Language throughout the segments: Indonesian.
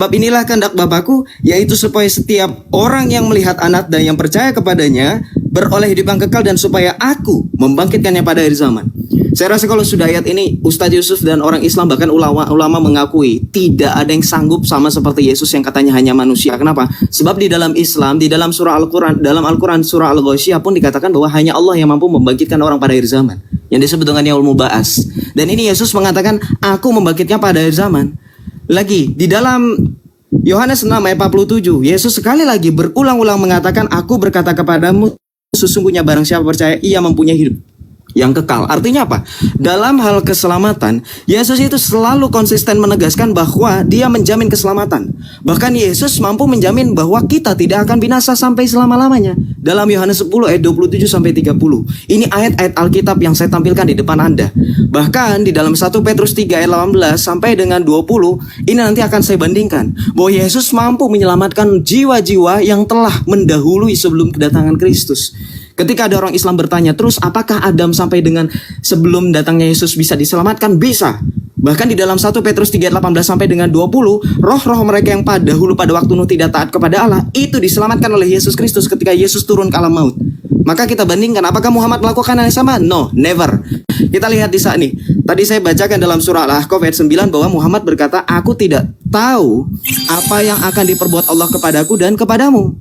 Sebab inilah kehendak Bapakku, yaitu supaya setiap orang yang melihat Anak dan yang percaya kepadanya beroleh hidup yang kekal, dan supaya aku membangkitkannya pada akhir zaman. Saya rasa kalau sudah ayat ini, Ustadz Yusuf dan orang Islam bahkan ulama mengakui tidak ada yang sanggup sama seperti Yesus yang katanya hanya manusia. Kenapa? Sebab di dalam Islam, di dalam surah Al-Quran, dalam Al-Quran surah Al-Ghasyiyah pun dikatakan bahwa hanya Allah yang mampu membangkitkan orang pada akhir zaman, yang disebut dengan yaumul ba'ats. Dan ini Yesus mengatakan, aku membangkitnya pada akhir zaman. Lagi di dalam Yohanes 6 ayat 47, Yesus sekali lagi berulang-ulang mengatakan, aku berkata kepadamu, sesungguhnya barang siapa percaya, ia mempunyai hidup yang kekal. Artinya apa? Dalam hal keselamatan, Yesus itu selalu konsisten menegaskan bahwa dia menjamin keselamatan. Bahkan Yesus mampu menjamin bahwa kita tidak akan binasa sampai selama-lamanya. Dalam Yohanes 10 ayat 27 sampai 30. Ini ayat-ayat Alkitab yang saya tampilkan di depan Anda. Bahkan di dalam 1 Petrus 3 ayat 18 sampai dengan 20, ini nanti akan saya bandingkan bahwa Yesus mampu menyelamatkan jiwa-jiwa yang telah mendahului sebelum kedatangan Kristus. Ketika ada orang Islam bertanya, terus apakah Adam sampai dengan sebelum datangnya Yesus bisa diselamatkan? Bisa. Bahkan di dalam 1 Petrus 3 ayat 18 sampai dengan 20, roh-roh mereka yang pada waktu Nuh tidak taat kepada Allah, itu diselamatkan oleh Yesus Kristus ketika Yesus turun ke alam maut. Maka kita bandingkan, apakah Muhammad melakukan hal yang sama? No, never. Kita lihat di saat ini. Tadi saya bacakan dalam surah Al-Ahqaf ayat 9 bahwa Muhammad berkata, aku tidak tahu apa yang akan diperbuat Allah kepadaku dan kepadamu.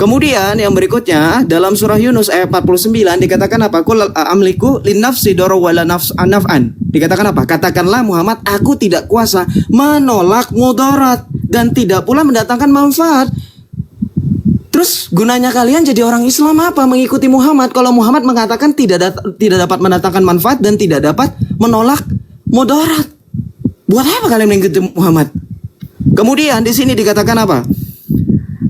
Kemudian yang berikutnya dalam surah Yunus ayat 49 dikatakan apa? Qul amliku linnafsi doro wala naf'an. Dikatakan apa? Katakanlah Muhammad, aku tidak kuasa menolak mudarat dan tidak pula mendatangkan manfaat. Terus gunanya kalian jadi orang Islam apa? Mengikuti Muhammad kalau Muhammad mengatakan tidak dapat mendatangkan manfaat dan tidak dapat menolak mudarat. Buat apa kalian mengikuti Muhammad? Kemudian di sini dikatakan apa?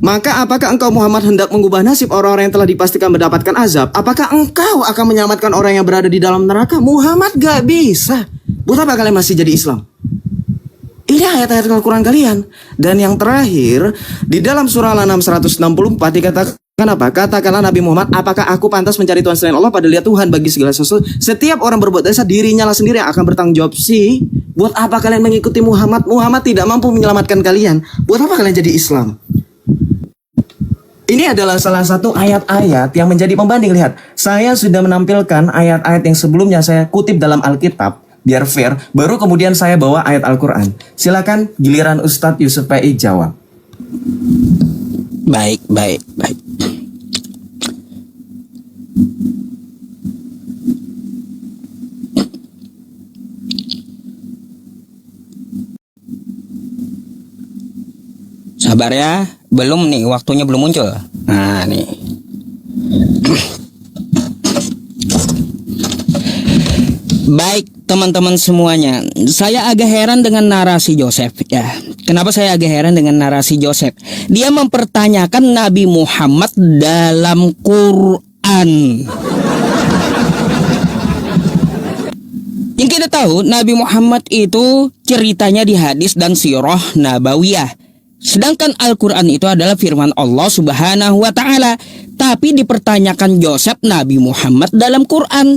Maka apakah engkau Muhammad hendak mengubah nasib orang-orang yang telah dipastikan mendapatkan azab? Apakah engkau akan menyelamatkan orang yang berada di dalam neraka? Muhammad gak bisa. Buat apa kalian masih jadi Islam? Ini ayat-ayat Al-Quran kalian. Dan yang terakhir, di dalam surah Al-An'am 164 dikatakan apa? Katakanlah Nabi Muhammad, apakah aku pantas mencari Tuhan selain Allah? Padahal dia Tuhan bagi segala sesuatu. Setiap orang berbuat dosa, dirinya lah sendiri yang akan bertanggung jawab. Buat apa kalian mengikuti Muhammad? Muhammad tidak mampu menyelamatkan kalian. Buat apa kalian jadi Islam? Ini adalah salah satu ayat-ayat yang menjadi pembanding. Lihat, saya sudah menampilkan ayat-ayat yang sebelumnya saya kutip dalam Alkitab, biar fair, baru kemudian saya bawa ayat Al-Quran. Silakan giliran Ustadz Yusuf PI jawab. Baik. Sabar ya, belum nih, waktunya belum muncul. Nah nih. Baik teman-teman semuanya, saya agak heran dengan narasi Joseph ya. Kenapa saya agak heran dengan narasi Joseph? Dia mempertanyakan Nabi Muhammad dalam Quran. Yang kita tahu, Nabi Muhammad itu ceritanya di hadis dan sirah nabawiyah. Sedangkan Al-Quran itu adalah firman Allah Subhanahu wa ta'ala. Tapi dipertanyakan Joseph Nabi Muhammad dalam Quran.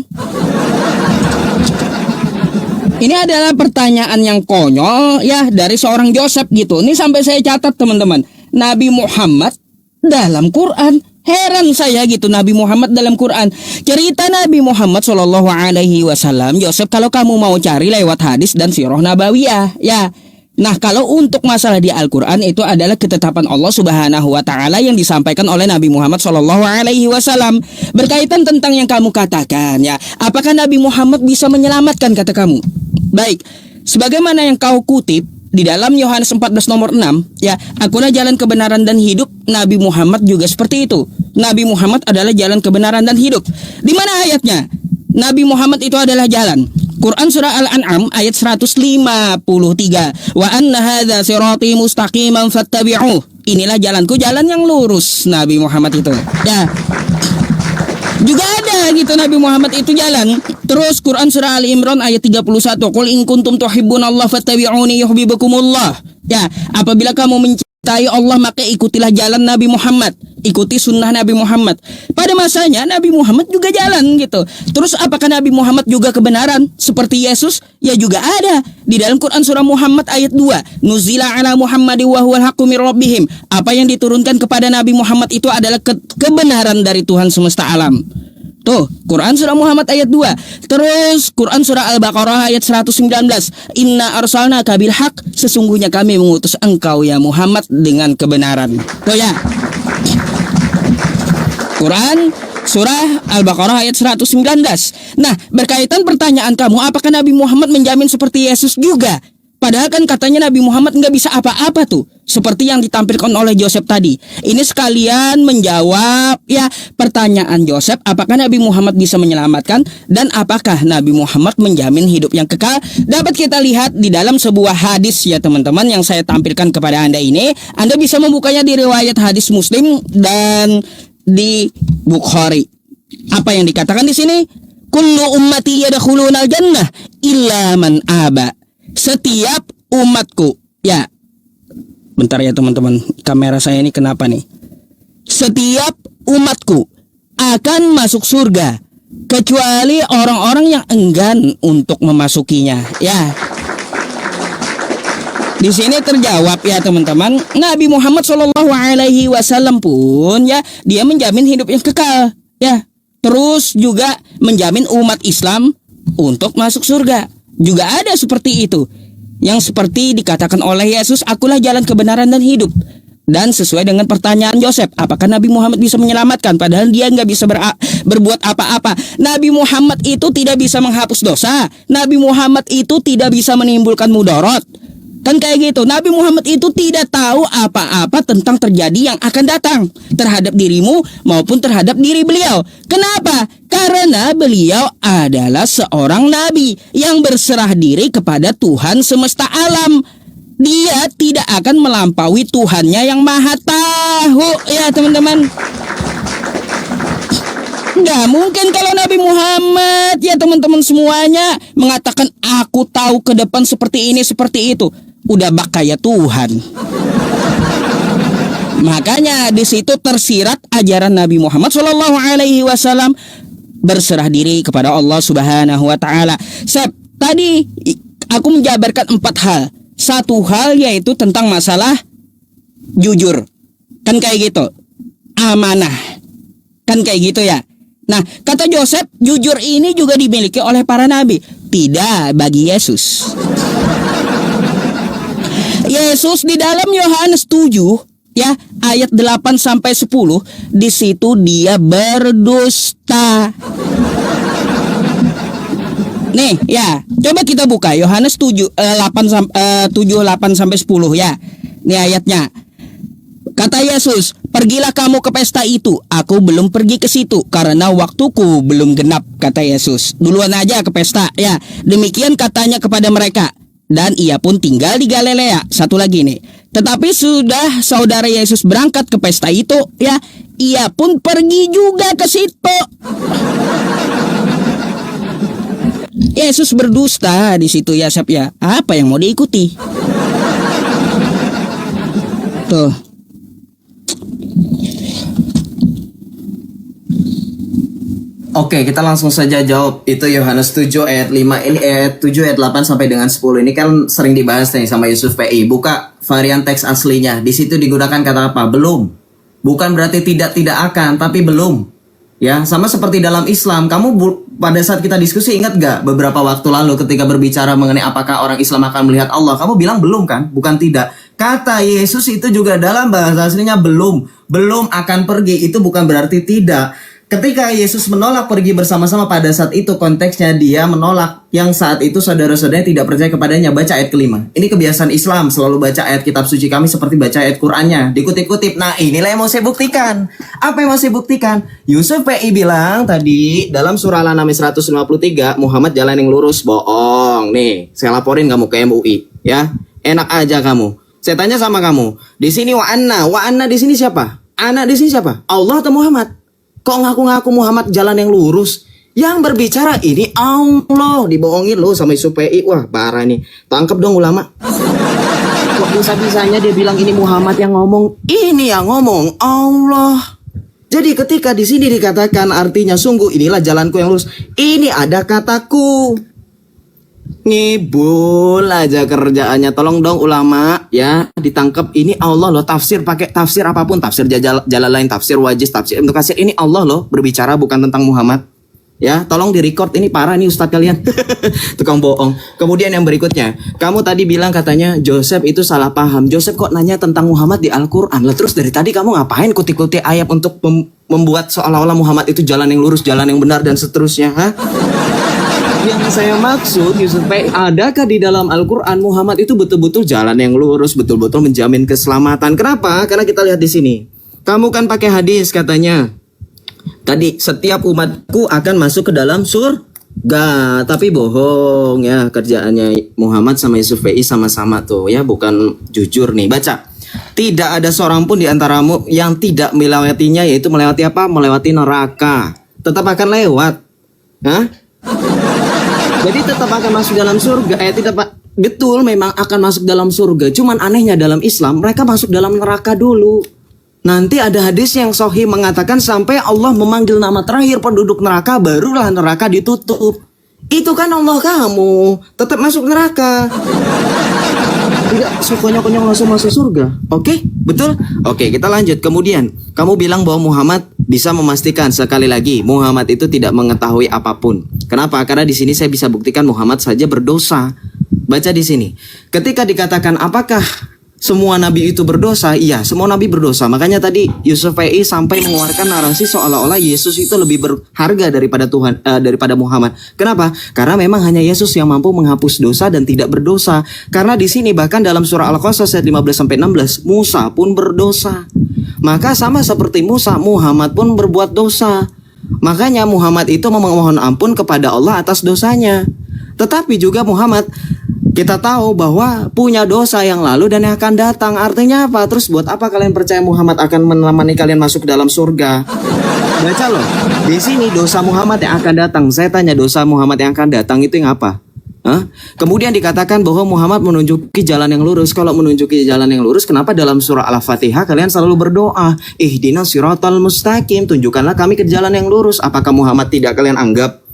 Ini adalah pertanyaan yang konyol ya dari seorang Joseph gitu. Ini sampai saya catat teman-teman. Nabi Muhammad dalam Quran. Heran saya gitu, Nabi Muhammad dalam Quran. Cerita Nabi Muhammad Shallallahu Alaihi Wasallam, Joseph, kalau kamu mau cari lewat hadis dan sirah nabawiyah ya. Nah, kalau untuk masalah di Al-Quran itu adalah ketetapan Allah Subhanahu wa ta'ala yang disampaikan oleh Nabi Muhammad Shallallahu Alaihi Wasallam. Berkaitan tentang yang kamu katakan ya, apakah Nabi Muhammad bisa menyelamatkan, kata kamu? Baik, sebagaimana yang kau kutip di dalam Yohanes 14 nomor 6 ya, akulah jalan kebenaran dan hidup. Nabi Muhammad juga seperti itu. Nabi Muhammad adalah jalan kebenaran dan hidup. Di mana ayatnya? Nabi Muhammad itu adalah jalan. Quran surah Al-An'am ayat 153. Wa anna hadza sirati mustaqiman fattabi'uh. Inilah jalanku, jalan yang lurus. Nabi Muhammad itu. Ya. Juga ada gitu Nabi Muhammad itu jalan. Terus Quran surah Ali Imran ayat 31. Qul in kuntum tuhibbunallaha fattabi'uni yuhibbukumullah. Ya, apabila kamu dicintai Allah, maka ikutilah jalan Nabi Muhammad, ikuti sunnah Nabi Muhammad. Pada masanya Nabi Muhammad juga jalan gitu. Terus apakah Nabi Muhammad juga kebenaran seperti Yesus? Ya juga ada di dalam Quran surah Muhammad ayat 2. Nuzila ala Muhammadi wa huwal haqqu mir rabbihim. Apa yang diturunkan kepada Nabi Muhammad itu adalah kebenaran dari Tuhan semesta alam. Tuh, Quran surah Muhammad ayat 2. Terus Quran surah Al-Baqarah ayat 119. Inna arsalnaka bil haq, sesungguhnya kami mengutus engkau ya Muhammad dengan kebenaran. Tuh ya. Quran surah Al-Baqarah ayat 119. Nah, berkaitan pertanyaan kamu, apakah Nabi Muhammad menjamin seperti Yesus juga? Padahal kan katanya Nabi Muhammad nggak bisa apa-apa tuh, seperti yang ditampilkan oleh Joseph tadi. Ini sekalian menjawab ya pertanyaan Joseph, apakah Nabi Muhammad bisa menyelamatkan dan apakah Nabi Muhammad menjamin hidup yang kekal? Dapat kita lihat di dalam sebuah hadis ya teman-teman yang saya tampilkan kepada Anda ini. Anda bisa membukanya di riwayat hadis Muslim dan di Bukhari. Apa yang dikatakan di sini? Kullu ummati yadkhulunal jannah illa man aba. Setiap umatku, ya, bentar ya teman-teman, kamera saya ini kenapa nih? Setiap umatku akan masuk surga kecuali orang-orang yang enggan untuk memasukinya. Ya, di sini terjawab ya teman-teman. Nabi Muhammad SAW pun ya dia menjamin hidup yang kekal, ya. Terus juga menjamin umat Islam untuk masuk surga. Juga ada seperti itu, yang seperti dikatakan oleh Yesus, akulah jalan kebenaran dan hidup. Dan sesuai dengan pertanyaan Joseph, apakah Nabi Muhammad bisa menyelamatkan? Padahal dia nggak bisa berbuat apa-apa. Nabi Muhammad itu tidak bisa menghapus dosa. Nabi Muhammad itu tidak bisa menimbulkan mudarat. Kan kayak gitu. Nabi Muhammad itu tidak tahu apa-apa tentang terjadi yang akan datang terhadap dirimu maupun terhadap diri beliau. Kenapa? Karena beliau adalah seorang nabi yang berserah diri kepada Tuhan semesta alam. Dia tidak akan melampaui Tuhannya yang maha tahu ya teman-teman. Nggak mungkin kalau Nabi Muhammad ya teman-teman semuanya mengatakan aku tahu ke depan seperti ini seperti itu. Udah bak kayak Tuhan. Makanya di situ tersirat ajaran Nabi Muhammad SAW berserah diri kepada Allah Subhanahu Wa Taala. Tadi aku menjabarkan 4 hal. Satu hal yaitu tentang masalah jujur, kan kayak gitu. Amanah, kan kayak gitu ya. Nah, kata Joseph, jujur ini juga dimiliki oleh para nabi, tidak bagi Yesus. Yesus di dalam Yohanes 7 ya ayat 8 sampai 10 di situ dia berdusta. Nih ya, coba kita buka Yohanes 7 8 sampai 10 ya. Nih ayatnya. Kata Yesus, "Pergilah kamu ke pesta itu. Aku belum pergi ke situ karena waktuku belum genap," kata Yesus. Duluan aja ke pesta ya. Demikian katanya kepada mereka. Dan ia pun tinggal di Galilea. Satu lagi nih. Tetapi sudah saudara Yesus berangkat ke pesta itu ya, ia pun pergi juga ke situ. Yesus berdusta di situ ya, Sep ya. Apa yang mau diikuti? Tuh. Oke, kita langsung saja jawab. Itu Yohanes 7 ayat 5, ini ayat 7 ayat 8 sampai dengan 10. Ini kan sering dibahas nih sama Yusuf PI. Buka varian teks aslinya. Di situ digunakan kata apa? Belum. Bukan berarti tidak akan, tapi belum. Ya, sama seperti dalam Islam. Kamu pada saat kita diskusi ingat gak beberapa waktu lalu ketika berbicara mengenai apakah orang Islam akan melihat Allah, kamu bilang belum kan? Bukan tidak. Kata Yesus itu juga dalam bahasa aslinya belum. Belum akan pergi, itu bukan berarti tidak. Ketika Yesus menolak pergi bersama-sama pada saat itu, konteksnya dia menolak yang saat itu saudara-saudaranya tidak percaya kepadanya. Baca ayat kelima. Ini kebiasaan Islam, selalu baca ayat kitab suci kami seperti baca ayat Qur'annya, dikutip-kutip. Nah, inilah yang mau saya buktikan. Apa yang mau saya buktikan? Yusuf PI bilang tadi dalam surah Al-An'am 153, Muhammad jalan yang lurus. Bohong. Nih, saya laporin kamu ke MUI, ya. Enak aja kamu. Saya tanya sama kamu. Di sini wa anna di sini siapa? Anak di sini siapa? Allah atau Muhammad? Kok ngaku-ngaku Muhammad jalan yang lurus? Yang berbicara ini Allah. Dibohongin lo sama Yusuf PI. Wah, parah nih. Tangkap dong ulama. Kok bisa-bisanya dia bilang ini Muhammad yang ngomong? Ini yang ngomong Allah. Jadi ketika di sini dikatakan artinya sungguh inilah jalanku yang lurus. Ini ada kataku. Ngibul aja kerjaannya. Tolong dong ulama ya ditangkap, ini Allah loh, tafsir pakai tafsir apapun, tafsir jalan lain, tafsir Wajiz, tafsir Ibnu Katsir, ini Allah loh berbicara, bukan tentang Muhammad. Ya, tolong direcord, ini parah nih ustadz kalian. Tukang bohong. Kemudian yang berikutnya, kamu tadi bilang katanya Joseph itu salah paham. Joseph kok nanya tentang Muhammad di Al-Qur'an? Lah terus dari tadi kamu ngapain kuti-kuti ayat untuk membuat seolah-olah Muhammad itu jalan yang lurus, jalan yang benar dan seterusnya, ha? Yang saya maksud, Yusuf, adakah di dalam Al-Quran Muhammad itu betul-betul jalan yang lurus, betul-betul menjamin keselamatan? Kenapa? Karena kita lihat di sini. Kamu kan pakai hadis katanya. Tadi setiap umatku akan masuk ke dalam surga, tapi bohong ya, kerjaannya Muhammad sama Yusuf PI sama-sama tuh ya, bukan jujur nih. Baca. Tidak ada seorang pun di antaramu yang tidak melewatinya, yaitu melewati apa? Melewati neraka. Tetap akan lewat. Hah? Jadi tetap akan masuk dalam surga. Tidak Pak. Betul, memang akan masuk dalam surga. Cuman anehnya dalam Islam mereka masuk dalam neraka dulu. Nanti ada hadis yang sahih mengatakan sampai Allah memanggil nama terakhir penduduk neraka, barulah neraka ditutup. Itu kan Allah kamu, tetap masuk neraka. Tidak sekonyong-konyong langsung masuk surga. Oke, betul? Oke, kita lanjut. Kemudian, kamu bilang bahwa Muhammad bisa memastikan, sekali lagi, Muhammad itu tidak mengetahui apapun. Kenapa? Karena di sini saya bisa buktikan Muhammad saja berdosa. Baca di sini. Ketika dikatakan apakah semua nabi itu berdosa? Iya, semua nabi berdosa. Makanya tadi Yusuf PI sampai mengeluarkan narasi seolah-olah Yesus itu lebih berharga daripada Tuhan, daripada Muhammad. Kenapa? Karena memang hanya Yesus yang mampu menghapus dosa dan tidak berdosa. Karena di sini bahkan dalam surah Al-Qasas ayat 15-16, Musa pun berdosa. Maka sama seperti Musa, Muhammad pun berbuat dosa. Makanya Muhammad itu memohon ampun kepada Allah atas dosanya. Tetapi juga Muhammad, kita tahu bahwa punya dosa yang lalu dan yang akan datang. Artinya apa? Terus buat apa kalian percaya Muhammad akan menemani kalian masuk ke dalam surga? Baca loh. Di sini dosa Muhammad yang akan datang. Saya tanya, dosa Muhammad yang akan datang itu yang apa? Hah? Kemudian dikatakan bahwa Muhammad menunjuki jalan yang lurus. Kalau menunjuki jalan yang lurus, kenapa dalam surah Al-Fatihah kalian selalu berdoa, ihdinas siratal mustaqim, tunjukkanlah kami ke jalan yang lurus? Apakah Muhammad tidak kalian anggap?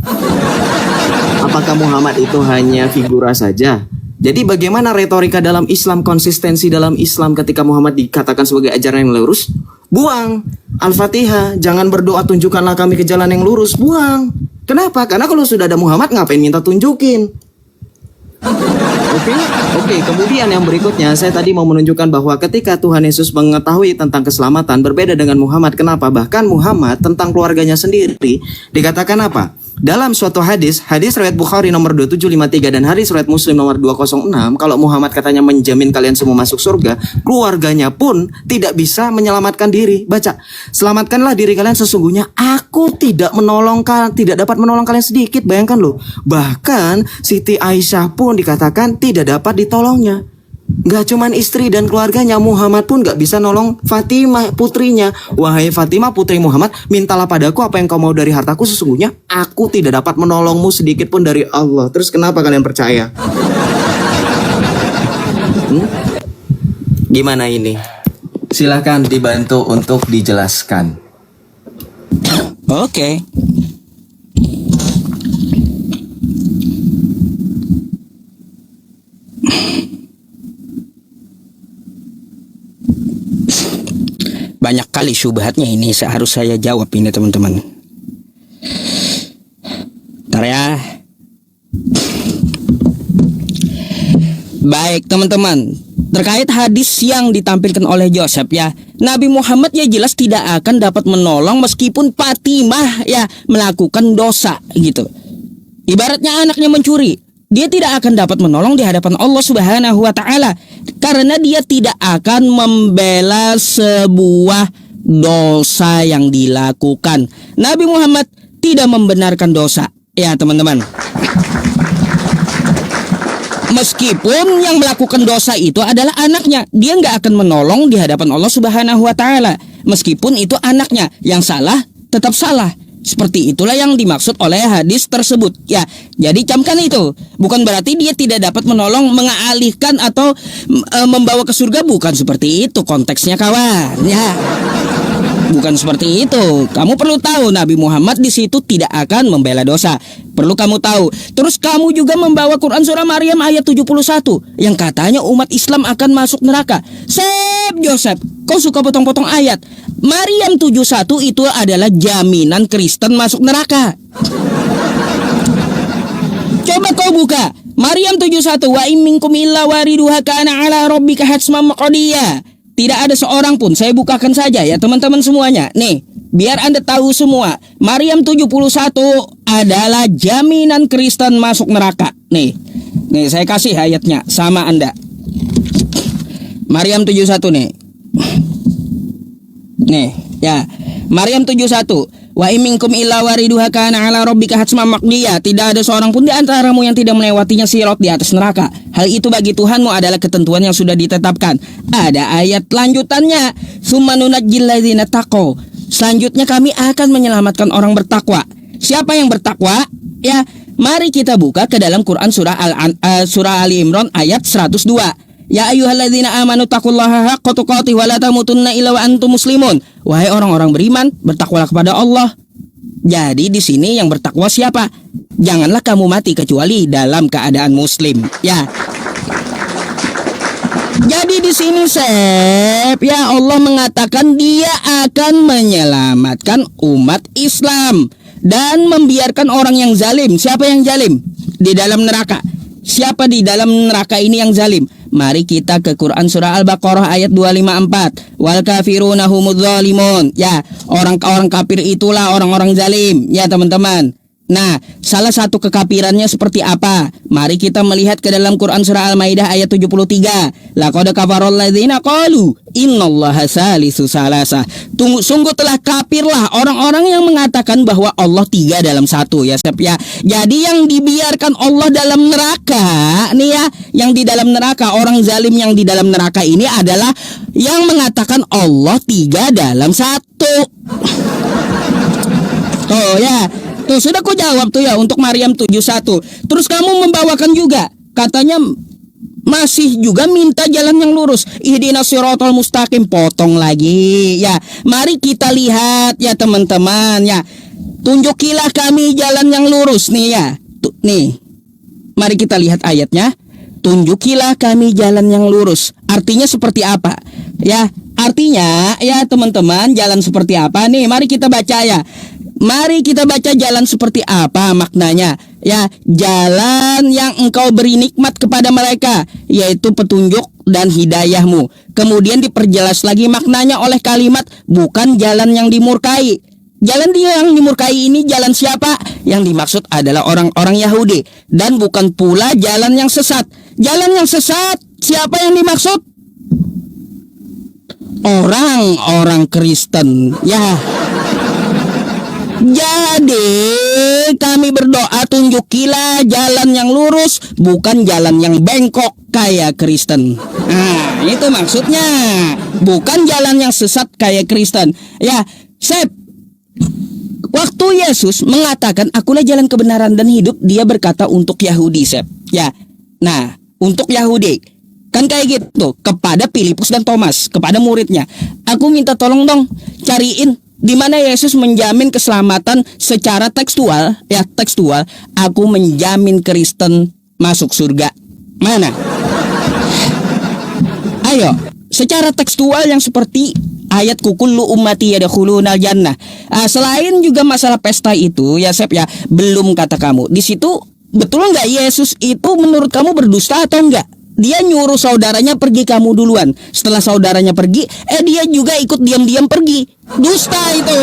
Apakah Muhammad itu hanya figura saja? Jadi bagaimana retorika dalam Islam, konsistensi dalam Islam ketika Muhammad dikatakan sebagai ajaran yang lurus? Buang Al-Fatihah, jangan berdoa tunjukkanlah kami ke jalan yang lurus, buang. Kenapa? Karena kalau sudah ada Muhammad ngapain minta tunjukin? Oke. Kemudian yang berikutnya, saya tadi mau menunjukkan bahwa ketika Tuhan Yesus mengetahui tentang keselamatan berbeda dengan Muhammad. Kenapa? Bahkan Muhammad tentang keluarganya sendiri dikatakan apa? Dalam suatu hadis riwayat Bukhari nomor 2753 dan hadis riwayat Muslim nomor 206, kalau Muhammad katanya menjamin kalian semua masuk surga, keluarganya pun tidak bisa menyelamatkan diri. Baca, selamatkanlah diri kalian, sesungguhnya aku tidak dapat menolong kalian sedikit. Bayangkan loh, bahkan Siti Aisyah pun dikatakan tidak dapat ditolongnya. Gak cuman istri dan keluarganya, Muhammad pun gak bisa nolong Fatimah putrinya. Wahai Fatimah putri Muhammad, mintalah padaku apa yang kau mau dari hartaku, sesungguhnya aku tidak dapat menolongmu sedikit pun dari Allah. Terus kenapa kalian percaya? Gimana ini? Silahkan dibantu untuk dijelaskan. Oke. Banyak kali syubhatnya ini, harus saya jawab ini teman-teman. Bentar ya. Baik teman-teman, terkait hadis yang ditampilkan oleh Joseph ya, Nabi Muhammad ya jelas tidak akan dapat menolong meskipun Fatimah ya melakukan dosa gitu. Ibaratnya anaknya mencuri, dia tidak akan dapat menolong di hadapan Allah Subhanahu wa taala karena dia tidak akan membela sebuah dosa yang dilakukan. Nabi Muhammad tidak membenarkan dosa, ya teman-teman. Meskipun yang melakukan dosa itu adalah anaknya, dia nggak akan menolong di hadapan Allah Subhanahu wa taala. Meskipun itu anaknya, yang salah tetap salah. Seperti itulah yang dimaksud oleh hadis tersebut. Ya, jadi camkan itu. Bukan berarti dia tidak dapat menolong, mengalihkan atau membawa ke surga, bukan seperti itu konteksnya kawan. Ya. Bukan seperti itu. Kamu perlu tahu Nabi Muhammad di situ tidak akan membela dosa. Perlu kamu tahu. Terus kamu juga membawa Quran surah Maryam ayat 71 yang katanya umat Islam akan masuk neraka. Joseph, kau suka potong-potong ayat. Maryam 71 itu adalah jaminan Kristen masuk neraka. Coba kau buka Maryam 71, wa in minkum illa wariduha kana ala rabbika hatsman maqdiya. Tidak ada seorang pun, saya bukakan saja ya teman-teman semuanya. Nih, biar Anda tahu semua. Maryam 71 adalah jaminan Kristen masuk neraka. Nih saya kasih ayatnya sama Anda. Maryam 71 nih. Nih, ya. Maryam 71. Wa iminkum illa wariduha kana ala rabbika hatsman maqdiya. Tidak ada seorang pun di antaramu yang tidak melewatinya sirat di atas neraka. Hal itu bagi Tuhanmu adalah ketentuan yang sudah ditetapkan. Ada ayat lanjutannya. Tsumma nunajjil ladzina taqaw. Selanjutnya kami akan menyelamatkan orang bertakwa. Siapa yang bertakwa? Ya, mari kita buka ke dalam Quran surah Ali Imran ayat 102. Ya ayyuhalladzina amanu taqullaha haqqa tuqatih wa la tamutunna illa wa antum muslimun. Wahai orang-orang beriman, bertakwalah kepada Allah. Jadi di sini yang bertakwa siapa? Janganlah kamu mati kecuali dalam keadaan muslim. Ya. Jadi di sini ya Allah mengatakan dia akan menyelamatkan umat Islam dan membiarkan orang yang zalim. Siapa yang zalim? Di dalam neraka. Siapa di dalam neraka ini yang zalim? Mari kita ke Quran surah Al-Baqarah ayat 254. Wal kafiruna humudz zalimun. Ya, orang-orang kafir itulah orang-orang zalim. Ya, teman-teman. Nah, salah satu kekafirannya seperti apa? Mari kita melihat ke dalam Quran surah Al-Maidah ayat 73. Laqad kafaral ladzina qalu innallaha salisu salasa. Sungguh telah kafirlah orang-orang yang mengatakan bahwa Allah 3 dalam 1 ya, Sep ya. Jadi yang dibiarkan Allah dalam neraka nih ya, yang di dalam neraka, orang zalim yang di dalam neraka ini adalah yang mengatakan Allah 3 dalam 1. Oh ya. Tuh sudah kau jawab tuh ya untuk Maryam 71. Terus kamu membawakan juga katanya masih juga minta jalan yang lurus. Ihdinas siratal mustaqim, potong lagi. Ya, mari kita lihat ya teman-teman ya. Tunjukilah kami jalan yang lurus nih ya. Nih. Mari kita lihat ayatnya. Tunjukilah kami jalan yang lurus. Artinya seperti apa? Ya, artinya ya teman-teman, jalan seperti apa nih? Mari kita baca ya. Mari kita baca jalan seperti apa maknanya. Ya, jalan yang engkau beri nikmat kepada mereka, yaitu petunjuk dan hidayahmu. Kemudian diperjelas lagi maknanya oleh kalimat bukan jalan yang dimurkai. Jalan dia yang dimurkai ini jalan siapa? Yang dimaksud adalah orang-orang Yahudi. Dan bukan pula jalan yang sesat. Jalan yang sesat siapa yang dimaksud? Orang-orang Kristen. Ya. Jadi kami berdoa tunjukilah jalan yang lurus, bukan jalan yang bengkok kayak Kristen. Nah, itu maksudnya. Bukan jalan yang sesat kayak Kristen. Ya, Sep. Waktu Yesus mengatakan akulah jalan kebenaran dan hidup, dia berkata untuk Yahudi, Sep. Ya. Nah, untuk Yahudi kan kayak gitu kepada Filipus dan Thomas, kepada muridnya. Aku minta tolong dong cariin di mana Yesus menjamin keselamatan secara tekstual, ya tekstual, aku menjamin Kristen masuk surga. Mana? Ayo, secara tekstual yang seperti ayat kullu ummati yadkhulunal jannah. Selain juga masalah pesta itu, ya Sep ya, belum kata kamu. Di situ betul nggak Yesus itu menurut kamu berdusta atau enggak? Dia nyuruh saudaranya pergi kamu duluan. Setelah saudaranya pergi, dia juga ikut diam-diam pergi. Dusta itu.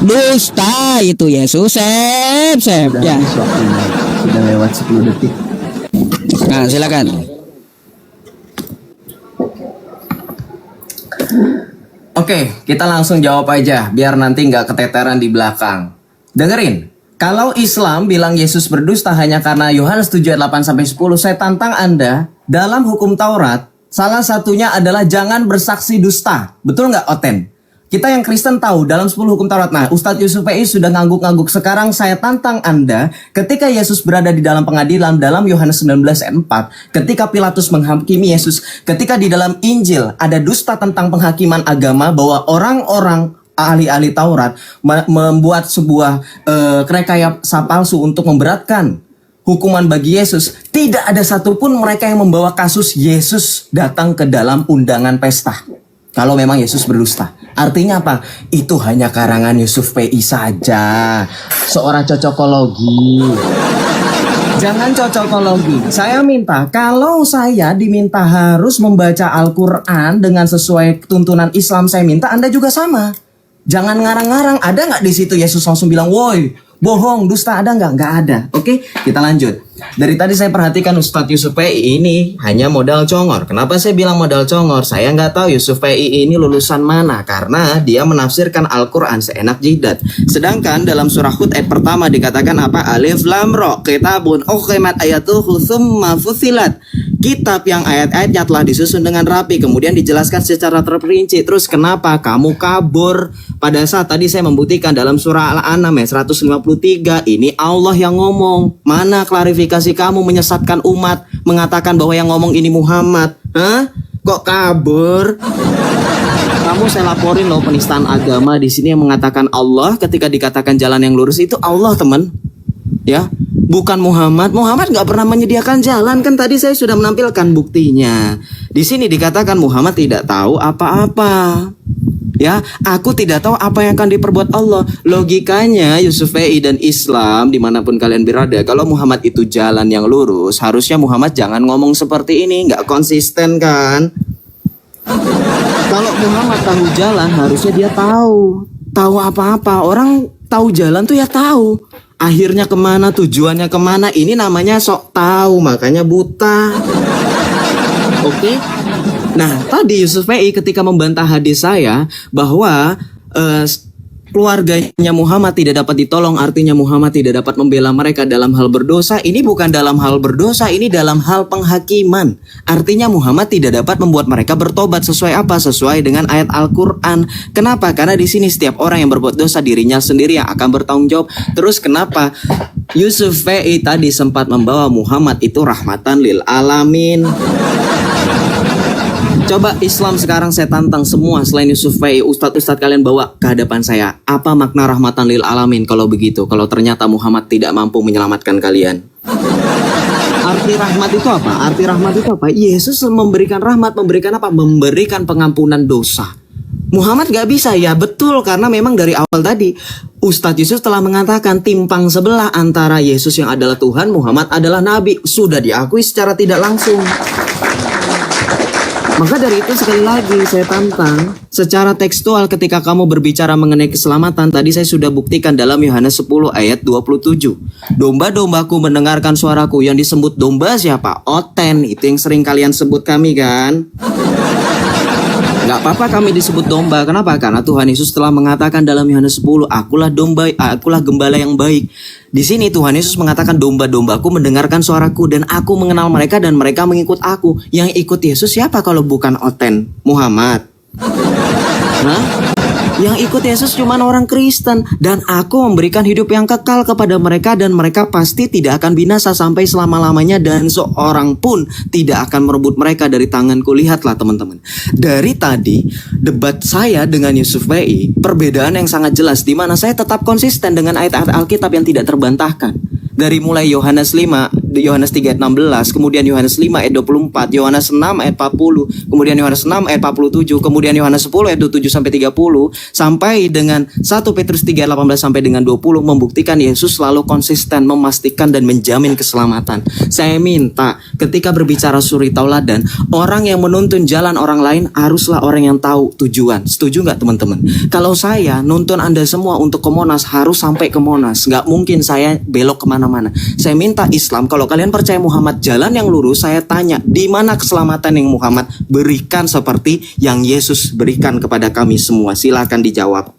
Dusta itu Yesus. Sep. Ya. Sudah lewat 10 detik. Nah, silakan. Oke, kita langsung jawab aja biar nanti nggak keteteran di belakang. Dengerin. Kalau Islam bilang Yesus berdusta hanya karena Yohanes 7 ayat 8-10, saya tantang Anda, dalam hukum Taurat, salah satunya adalah jangan bersaksi dusta. Betul nggak, Oten? Kita yang Kristen tahu dalam 10 hukum Taurat. Nah, Ustadz Yusuf PI sudah ngangguk-ngangguk. Sekarang saya tantang Anda, ketika Yesus berada di dalam pengadilan dalam Yohanes 19 ayat 4, ketika Pilatus menghakimi Yesus, ketika di dalam Injil ada dusta tentang penghakiman agama bahwa orang-orang ahli-ahli Taurat membuat sebuah rekayasa palsu untuk memberatkan hukuman bagi Yesus, tidak ada satupun mereka yang membawa kasus Yesus datang ke dalam undangan pesta. Kalau memang Yesus berdusta. Artinya apa? Itu hanya karangan Yusuf PI saja. Seorang cocokologi. Jangan cocokologi. Saya minta, kalau saya diminta harus membaca Al-Quran dengan sesuai tuntunan Islam, saya minta Anda juga sama. Jangan ngarang-ngarang. Ada nggak di situ Yesus langsung bilang, woi, bohong, dusta, ada nggak? Nggak ada. Oke, kita lanjut. Dari tadi saya perhatikan Ustadz Yusuf PI ini hanya modal congor. Kenapa saya bilang modal congor? Saya nggak tahu Yusuf PI ini lulusan mana, karena dia menafsirkan Al-Quran seenak jidat. Sedangkan dalam surah Hud ayat pertama dikatakan apa? Alif lam ro kitabun uqimat ayatuhu tsumma fusilat. Kitab yang ayat-ayatnya telah disusun dengan rapi, kemudian dijelaskan secara terperinci. Terus kenapa kamu kabur? Pada saat tadi saya membuktikan dalam surah Al-An'am ayat 153, ini Allah yang ngomong. Mana klarifikasi kamu menyesatkan umat, mengatakan bahwa yang ngomong ini Muhammad? Hah? Kok kabur? Kamu saya laporin loh penistaan agama di sini yang mengatakan Allah ketika dikatakan jalan yang lurus itu Allah, teman. Ya, bukan Muhammad. Muhammad nggak pernah menyediakan jalan, kan tadi saya sudah menampilkan buktinya. Di sini dikatakan Muhammad tidak tahu apa-apa. Ya, aku tidak tahu apa yang akan diperbuat Allah. Logikanya Yusuf PI dan Islam dimanapun kalian berada, kalau Muhammad itu jalan yang lurus, harusnya Muhammad jangan ngomong seperti ini. Nggak konsisten kan? Kalau Muhammad tahu jalan, harusnya dia tahu apa-apa. Orang tahu jalan tuh ya tahu akhirnya kemana, tujuannya kemana. Ini namanya sok tahu, makanya buta. Oke? Nah, tadi Yusuf PI ketika membantah hadis saya bahwa keluarganya Muhammad tidak dapat ditolong, artinya Muhammad tidak dapat membela mereka dalam hal berdosa. Ini bukan dalam hal berdosa, ini dalam hal penghakiman. Artinya Muhammad tidak dapat membuat mereka bertobat sesuai apa? Sesuai dengan ayat Al-Quran. Kenapa? Karena di sini setiap orang yang berbuat dosa dirinya sendiri yang akan bertanggung jawab. Terus kenapa Yusuf PI tadi sempat membawa Muhammad itu rahmatan lil alamin? Coba Islam sekarang saya tantang semua selain Yusuf PI, ustadz-ustadz kalian bawa ke hadapan saya. Apa makna rahmatan lil alamin kalau begitu? Kalau ternyata Muhammad tidak mampu menyelamatkan kalian. Arti rahmat itu apa? Arti rahmat itu apa? Yesus memberikan rahmat, memberikan apa? Memberikan pengampunan dosa. Muhammad gak bisa, ya betul, karena memang dari awal tadi Ustadz Yusuf telah mengatakan timpang sebelah antara Yesus yang adalah Tuhan, Muhammad adalah Nabi. Sudah diakui secara tidak langsung. Maka dari itu sekali lagi saya tantang secara tekstual ketika kamu berbicara mengenai keselamatan. Tadi saya sudah buktikan dalam Yohanes 10 ayat 27. Domba-dombaku mendengarkan suaraku. Yang disebut domba siapa? Oten. Itu yang sering kalian sebut kami kan? Gak apa-apa kami disebut domba. Kenapa? Karena Tuhan Yesus telah mengatakan dalam Yohanes 10, akulah gembala yang baik. Di sini Tuhan Yesus mengatakan domba-dombaku mendengarkan suaraku dan aku mengenal mereka dan mereka mengikut aku. Yang ikut Yesus siapa kalau bukan Oten? Muhammad. Hah? Yang ikut Yesus cuma orang Kristen. Dan aku memberikan hidup yang kekal kepada mereka dan mereka pasti tidak akan binasa sampai selama-lamanya dan seorang pun tidak akan merebut mereka dari tanganku. Lihatlah teman-teman. Dari tadi debat saya dengan Yusuf PI, perbedaan yang sangat jelas di mana saya tetap konsisten dengan ayat-ayat Alkitab yang tidak terbantahkan. Dari mulai Yohanes 5, Yohanes 3 ayat 16, kemudian Yohanes 5 ayat 24, Yohanes 6 ayat 40, kemudian Yohanes 6 ayat 47, kemudian Yohanes 10 ayat 27 sampai 30, sampai dengan 1 Petrus 3 ayat 18 sampai dengan 20 membuktikan Yesus selalu konsisten memastikan dan menjamin keselamatan. Saya minta ketika berbicara suri tauladan, orang yang menuntun jalan orang lain haruslah orang yang tahu tujuan. Setuju nggak teman-teman? Kalau saya nuntun Anda semua untuk ke Monas harus sampai ke Monas, nggak mungkin saya belok kemana-mana. Saya minta Islam, kalau kalian percaya Muhammad jalan yang lurus, saya tanya di mana keselamatan yang Muhammad berikan seperti yang Yesus berikan kepada kami semua? Silakan dijawab.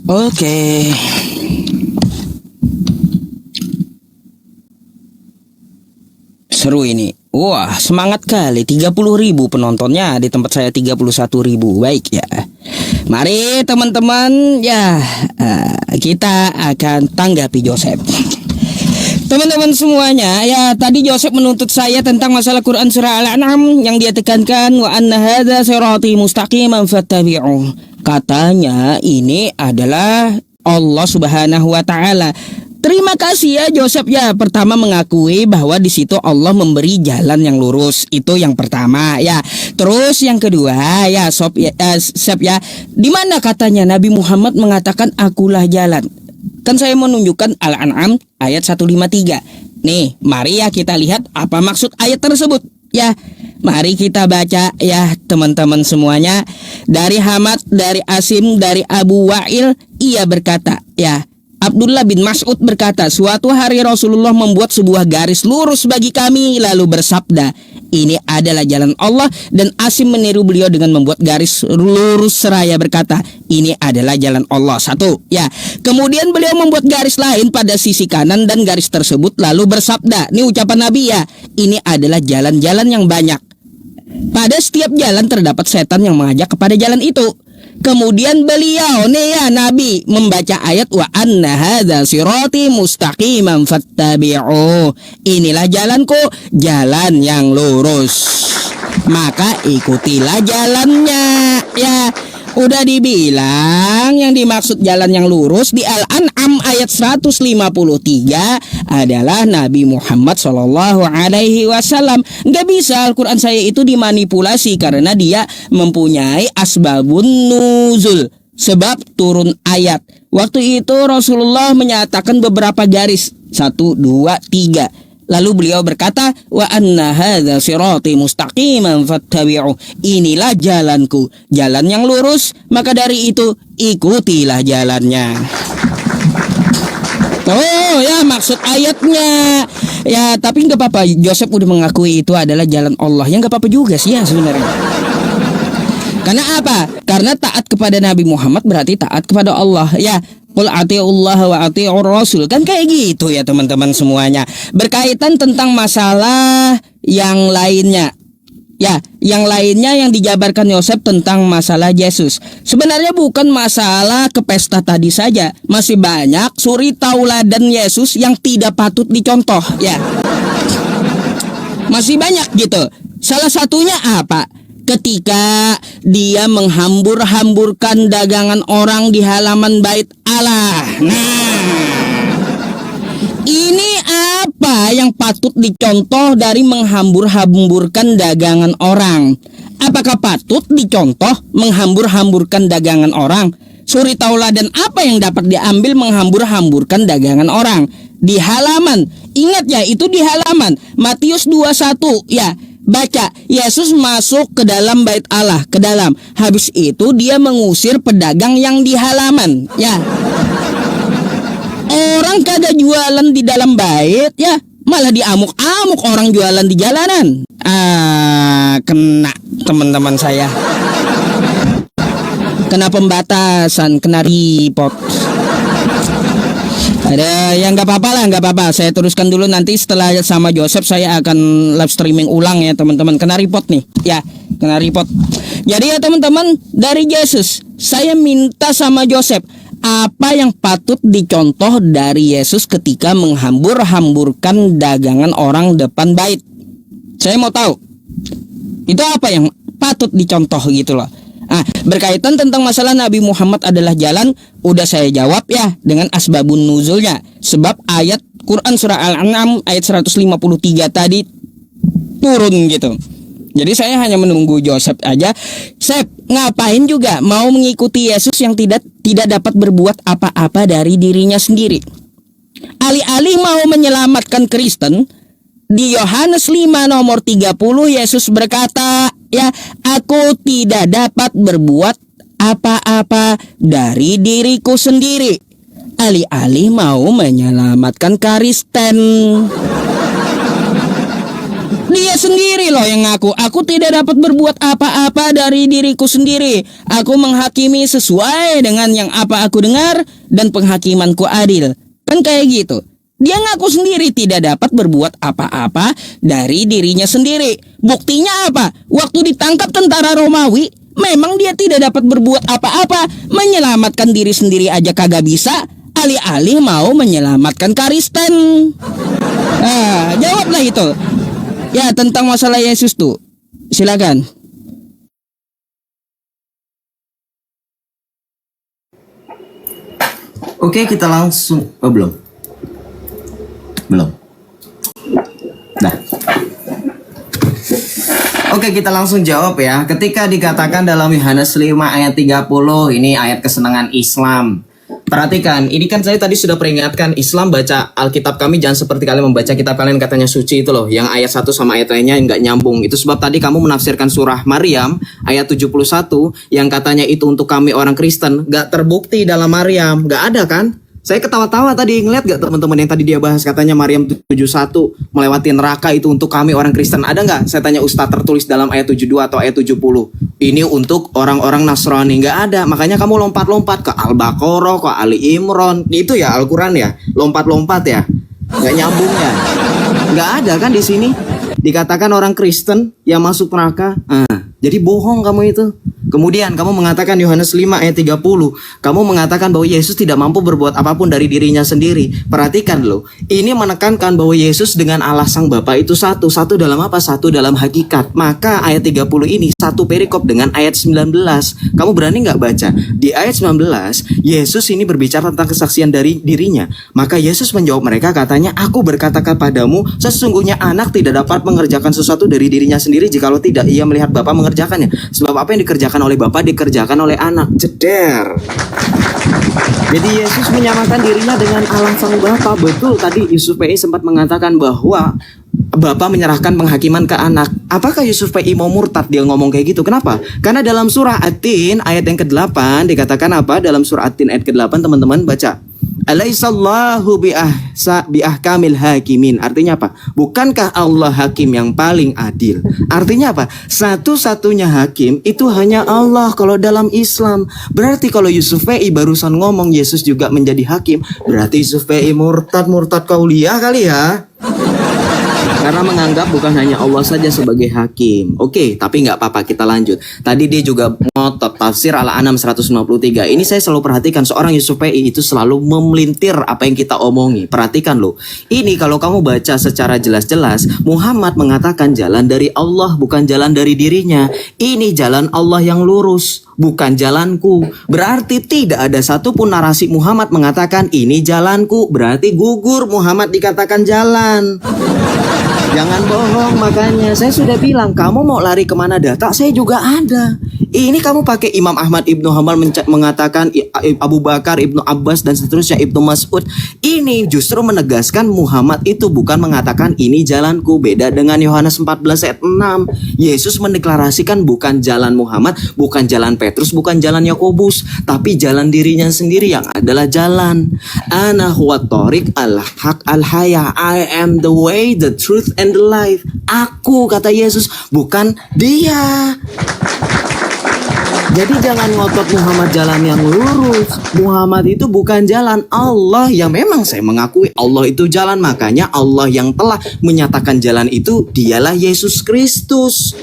Oke. seru ini. Wah, semangat kali. 30.000 penontonnya, di tempat saya 31.000. Baik ya. Mari teman-teman ya, kita akan tanggapi Joseph. Teman-teman semuanya, ya tadi Joseph menuntut saya tentang masalah Quran surah Al-An'am yang dia tekankan wa anna hadza sirati mustaqiman fattabi'u. Katanya ini adalah Allah Subhanahu wa taala. Terima kasih ya Joseph ya. Pertama mengakui bahwa di situ Allah memberi jalan yang lurus. Itu yang pertama ya. Terus yang kedua ya Sob ya, di mana katanya Nabi Muhammad mengatakan akulah jalan. Kan saya menunjukkan Al-An'am ayat 153. Nih, mari ya kita lihat apa maksud ayat tersebut. Ya, mari kita baca ya teman-teman semuanya. Dari Hamad, dari Asim, dari Abu Wa'il, ia berkata ya, Abdullah bin Mas'ud berkata, suatu hari Rasulullah membuat sebuah garis lurus bagi kami lalu bersabda, ini adalah jalan Allah. Dan Asim meniru beliau dengan membuat garis lurus seraya berkata, ini adalah jalan Allah. Satu ya. Kemudian beliau membuat garis lain pada sisi kanan dan garis tersebut lalu bersabda, ini ucapan Nabi ya, ini adalah jalan-jalan yang banyak. Pada setiap jalan terdapat setan yang mengajak kepada jalan itu. Kemudian beliau nih ya Nabi membaca ayat wa anna hadza sirati mustaqiman fattabi'u. Inilah jalanku, jalan yang lurus. Maka ikutilah jalannya. Ya, udah dibilang yang dimaksud jalan yang lurus di Al-An'am ayat 153 adalah Nabi Muhammad SAW. Nggak bisa Al-Quran saya itu dimanipulasi karena dia mempunyai asbabun nuzul, sebab turun ayat. Waktu itu Rasulullah menyatakan beberapa garis, 1, 2, 3. Lalu beliau berkata, wa anna hadza sirati mustaqiman fattabi'u. Inilah jalanku, jalan yang lurus, maka dari itu ikutilah jalannya. Oh ya, maksud ayatnya. Ya, tapi nggak apa-apa. Joseph udah mengakui itu adalah jalan Allah. Yang nggak apa-apa juga sih ya sebenarnya. Karena apa? Karena taat kepada Nabi Muhammad berarti taat kepada Allah. Ya, qul ati'ullah wa ati'ur rasul. Kan kayak gitu ya teman-teman semuanya. Berkaitan tentang masalah yang lainnya. Ya, yang lainnya yang dijabarkan Yosef tentang masalah Yesus. Sebenarnya bukan masalah ke pesta tadi saja. Masih banyak suri tauladan Yesus yang tidak patut dicontoh. Ya, masih banyak gitu. Salah satunya apa? Ketika dia menghambur-hamburkan dagangan orang di halaman bait Allah. Nah, ini apa yang patut dicontoh dari menghambur-hamburkan dagangan orang? Apakah patut dicontoh menghambur-hamburkan dagangan orang? Suri tauladan apa yang dapat diambil menghambur-hamburkan dagangan orang? Di halaman. Ingat ya, itu di halaman. Matius 21 ya. Baca, Yesus masuk ke dalam bait Allah, ke dalam. Habis itu dia mengusir pedagang yang di halaman. Ya, orang kagak jualan di dalam bait, ya malah diamuk-amuk orang jualan di jalanan. Kena teman-teman saya. Kena pembatasan, kena report. Ada yang nggak apa-apa lah, nggak apa-apa. Saya teruskan dulu, nanti setelah sama Joseph saya akan live streaming ulang ya teman-teman. Kena report nih, ya kena report. Jadi ya teman-teman, dari Yesus saya minta sama Joseph, apa yang patut dicontoh dari Yesus ketika menghambur-hamburkan dagangan orang depan bait? Saya mau tahu itu apa yang patut dicontoh gitu loh. Berkaitan tentang masalah Nabi Muhammad adalah jalan, udah saya jawab ya dengan asbabun nuzulnya. Sebab ayat Quran surah Al-An'am ayat 153 tadi turun gitu. Jadi saya hanya menunggu Joseph aja. Sep, ngapain juga mau mengikuti Yesus yang tidak dapat berbuat apa-apa dari dirinya sendiri. Alih-alih mau menyelamatkan Kristen, di Yohanes 5 nomor 30 Yesus berkata, ya, aku tidak dapat berbuat apa-apa dari diriku sendiri. Alih-alih mau menyelamatkan Kristen. Dia sendiri loh yang ngaku, aku tidak dapat berbuat apa-apa dari diriku sendiri. Aku menghakimi sesuai dengan yang apa aku dengar dan penghakimanku adil. Kan kayak gitu. Dia ngaku sendiri tidak dapat berbuat apa-apa dari dirinya sendiri. Buktinya apa? Waktu ditangkap tentara Romawi, memang dia tidak dapat berbuat apa-apa. Menyelamatkan diri sendiri aja kagak bisa, alih-alih mau menyelamatkan Kristen. Nah, jawablah itu. Ya, tentang masalah Yesus tuh. Silakan. Oke, kita langsung. Oh, belum. Nah. Oke, kita langsung jawab ya. Ketika dikatakan dalam Yohanes 5 ayat 30, ini ayat kesenangan Islam. Perhatikan, ini kan saya tadi sudah peringatkan, Islam baca Alkitab kami jangan seperti kalian membaca kitab kalian katanya suci itu loh. Yang ayat 1 sama ayat lainnya nggak nyambung. Itu sebab tadi kamu menafsirkan surah Maryam ayat 71 yang katanya itu untuk kami orang Kristen. Nggak terbukti dalam Maryam. Nggak ada kan? Saya ketawa-tawa tadi, ngeliat gak teman-teman yang tadi dia bahas katanya Maryam 71 melewati neraka itu untuk kami orang Kristen. Ada nggak? Saya tanya Ustadz tertulis dalam ayat 72 atau ayat 70. Ini untuk orang-orang Nasrani. Nggak ada. Makanya kamu lompat-lompat ke Al-Baqarah, ke Ali Imran. Itu ya Al-Quran ya? Lompat-lompat ya? Nggak nyambung ya? Nggak ada kan di sini? Dikatakan orang Kristen yang masuk neraka. Jadi bohong kamu itu. Kemudian kamu mengatakan Yohanes 5 ayat 30, kamu mengatakan bahwa Yesus tidak mampu berbuat apapun dari dirinya sendiri. Perhatikan loh, ini menekankan bahwa Yesus dengan Allah Sang Bapa itu satu. Satu dalam apa? Satu dalam hakikat. Maka ayat 30 ini satu perikop dengan ayat 19. Kamu berani nggak baca? Di ayat 19, Yesus ini berbicara tentang kesaksian dari dirinya. Maka Yesus menjawab mereka katanya, aku berkata kepadamu, sesungguhnya anak tidak dapat mengerjakan sesuatu dari dirinya sendiri jikalau tidak ia melihat Bapa mengerjakannya. Sebab apa yang dikerjakan oleh Bapa dikerjakan oleh anak. Jeder. Jadi Yesus menyamakan dirinya dengan Allah Sang Bapa. Betul tadi Yusuf PI sempat mengatakan bahwa Bapa menyerahkan penghakiman ke anak. Apakah Yusuf PI mau murtad dia ngomong kayak gitu? Kenapa? Karena dalam surah At-Tin ayat yang ke-8 dikatakan apa? Dalam surah At-Tin ayat ke-8 teman-teman baca. Alaihissallahu biahkamil hakimin. Artinya apa? Bukankah Allah hakim yang paling adil? Artinya apa? Satu-satunya hakim itu hanya Allah kalau dalam Islam. Berarti kalau Yusuf PI barusan ngomong Yesus juga menjadi hakim, berarti Yusuf PI murtad kauliah kali ya. Karena menganggap bukan hanya Allah saja sebagai hakim. Oke, tapi nggak apa-apa, kita lanjut. Tadi dia juga ngotot tafsir Al-An'am 193. Ini saya selalu perhatikan, seorang Yusuf PI itu selalu memelintir apa yang kita omongi. Perhatikan loh. Ini kalau kamu baca secara jelas-jelas, Muhammad mengatakan jalan dari Allah bukan jalan dari dirinya. Ini jalan Allah yang lurus, bukan jalanku. Berarti tidak ada satupun narasi Muhammad mengatakan ini jalanku. Berarti gugur Muhammad dikatakan jalan. Jangan bohong, makanya saya sudah bilang kamu mau lari kemana data, saya juga ada. Ini kamu pakai Imam Ahmad Ibnu Hanbal mengatakan Abu Bakar, Ibnu Abbas dan seterusnya, Ibnu Mas'ud. Ini justru menegaskan Muhammad itu bukan mengatakan ini jalanku. Beda dengan Yohanes 14 ayat 6. Yesus mendeklarasikan bukan jalan Muhammad, bukan jalan Petrus, bukan jalan Yakobus, tapi jalan dirinya sendiri yang adalah jalan. Ana huwa thoriq al-haq al-haya. I am the way, the truth and the life. Aku, kata Yesus, bukan dia. Jadi jangan ngotot Muhammad jalan yang lurus. Muhammad itu bukan jalan Allah. Ya memang saya mengakui Allah itu jalan. Makanya Allah yang telah menyatakan jalan itu dialah Yesus Kristus.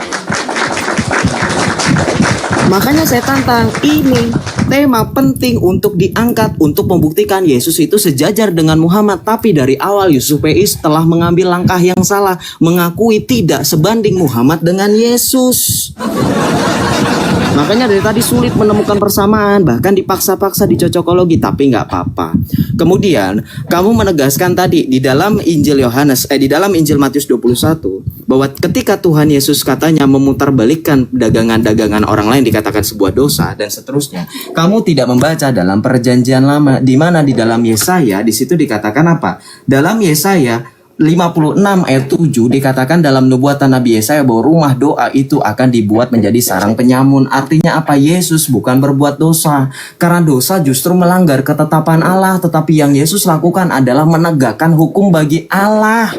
Makanya saya tantang, ini tema penting untuk diangkat untuk membuktikan Yesus itu sejajar dengan Muhammad. Tapi dari awal Yusuf PI telah mengambil langkah yang salah, mengakui tidak sebanding Muhammad dengan Yesus. Makanya dari tadi sulit menemukan persamaan, bahkan dipaksa-paksa dicocokologi, tapi nggak apa-apa. Kemudian kamu menegaskan tadi di dalam Injil di dalam Injil Matius 21 bahwa ketika Tuhan Yesus katanya memutarbalikkan dagangan-dagangan orang lain dikatakan sebuah dosa dan seterusnya. Kamu tidak membaca dalam Perjanjian Lama, di mana di dalam Yesaya di situ dikatakan apa? Dalam Yesaya 56 ayat 7 dikatakan dalam nubuatan Nabi Yesaya bahwa rumah doa itu akan dibuat menjadi sarang penyamun. Artinya apa? Yesus bukan berbuat dosa, karena dosa justru melanggar ketetapan Allah. Tetapi yang Yesus lakukan adalah menegakkan hukum bagi Allah.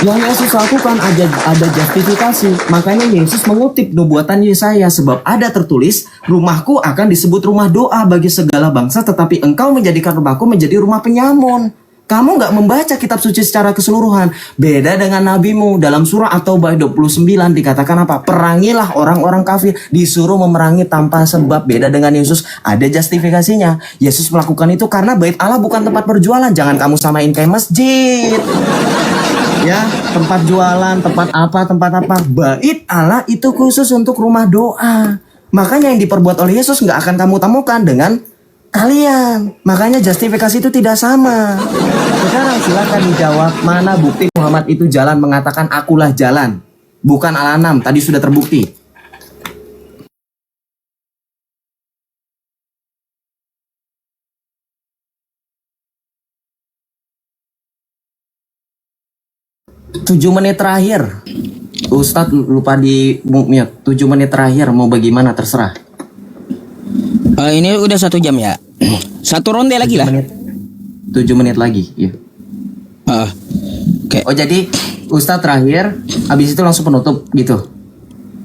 Yang Yesus lakukan ada justifikasi. Makanya Yesus mengutip nubuatan Yesaya, sebab ada tertulis, rumahku akan disebut rumah doa bagi segala bangsa, tetapi engkau menjadikan rumahku menjadi rumah penyamun. Kamu nggak membaca kitab suci secara keseluruhan. Beda dengan nabimu. Dalam surah At-Taubah 29 dikatakan apa? Perangilah orang-orang kafir. Disuruh memerangi tanpa sebab. Beda dengan Yesus, ada justifikasinya. Yesus melakukan itu karena bait Allah bukan tempat berjualan. Jangan kamu samain kayak masjid. Ya, tempat jualan, tempat apa. Bait Allah itu khusus untuk rumah doa. Makanya yang diperbuat oleh Yesus nggak akan kamu temukan dengan kalian. Makanya justifikasi itu tidak sama. Sekarang silakan dijawab, mana bukti Muhammad itu jalan mengatakan akulah jalan, bukan Al-An'am, tadi sudah terbukti. Tujuh menit terakhir. Ustadz lupa di mute. 7 menit terakhir mau bagaimana terserah. Ini udah 1 jam ya. 1 ronde lagi lah. 7 menit lagi, ya. Oke. Oh jadi Ustadz terakhir, habis itu langsung penutup gitu.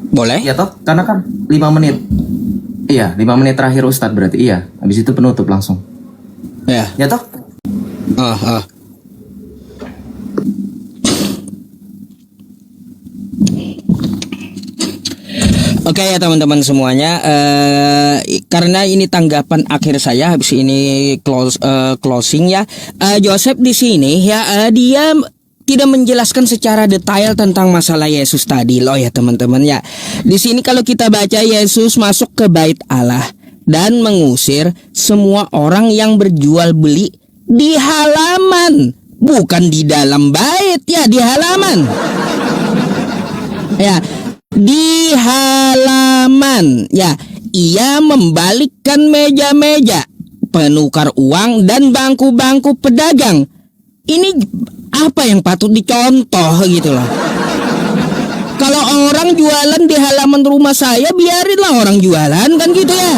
Boleh? Iya toh? Karena kan 5 menit. Iya, 5 menit terakhir Ustadz berarti iya. Habis itu penutup langsung. Ya. Ya toh? Oke ya teman-teman semuanya, karena ini tanggapan akhir saya habis ini closing ya. Joseph di sini ya dia tidak menjelaskan secara detail tentang masalah Yesus tadi loh ya teman-teman ya. Di sini kalau kita baca Yesus masuk ke bait Allah dan mengusir semua orang yang berjual beli di halaman, bukan di dalam bait ya, di halaman. Ya. Di halaman ya, ia membalikkan meja-meja penukar uang dan bangku-bangku pedagang. Ini apa yang patut dicontoh gitu loh. Kalau orang jualan di halaman rumah saya, biarinlah orang jualan kan gitu ya.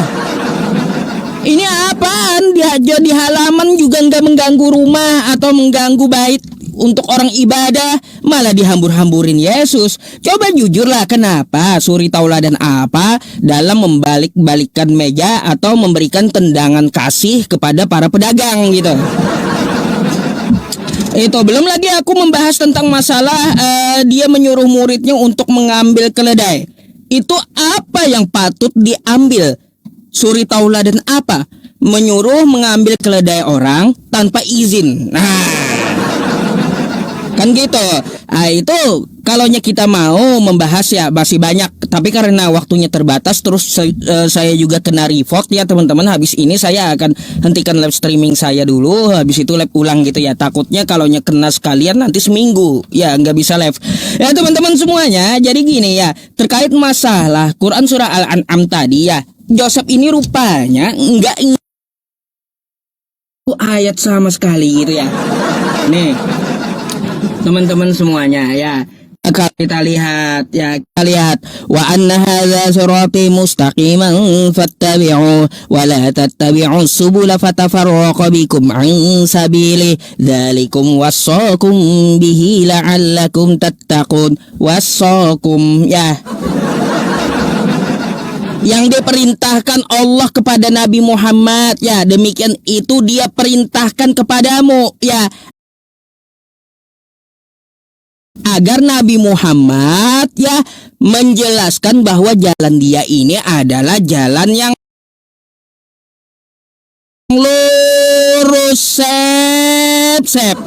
Ini apaan? Dia di halaman juga nggak mengganggu rumah atau mengganggu bait untuk orang ibadah, malah dihambur-hamburin Yesus. Coba jujurlah, kenapa suri tauladan apa dalam membalik-balikkan meja atau memberikan tendangan kasih kepada para pedagang gitu. Itu belum lagi aku membahas tentang masalah dia menyuruh muridnya untuk mengambil keledai. Itu apa yang patut diambil? Suri tauladan apa? Menyuruh mengambil keledai orang tanpa izin. Nah, kan gitu. Itu kalaunya kita mau membahas ya masih banyak, tapi karena waktunya terbatas, terus saya juga kena report ya teman-teman. Habis ini saya akan hentikan live streaming saya dulu, habis itu live ulang gitu ya. Takutnya kalaunya kena sekalian nanti seminggu ya nggak bisa live ya teman-teman semuanya. Jadi gini ya, terkait masalah Quran surah Al-An'am tadi ya, Joseph ini rupanya nggak ayat sama sekali gitu ya. Nih teman-teman semuanya ya, kita lihat ya, kita lihat wa anna hadza sirati mustaqiman fattabi'u wa la tattabi'us subula fatafarraqa bikum an sabili dzalikum wassaqum bihi la'allakum tattaqun. Wassaqum ya, yang diperintahkan Allah kepada Nabi Muhammad ya, demikian itu dia perintahkan kepadamu ya, agar Nabi Muhammad ya menjelaskan bahwa jalan dia ini adalah jalan yang lurus. Sep.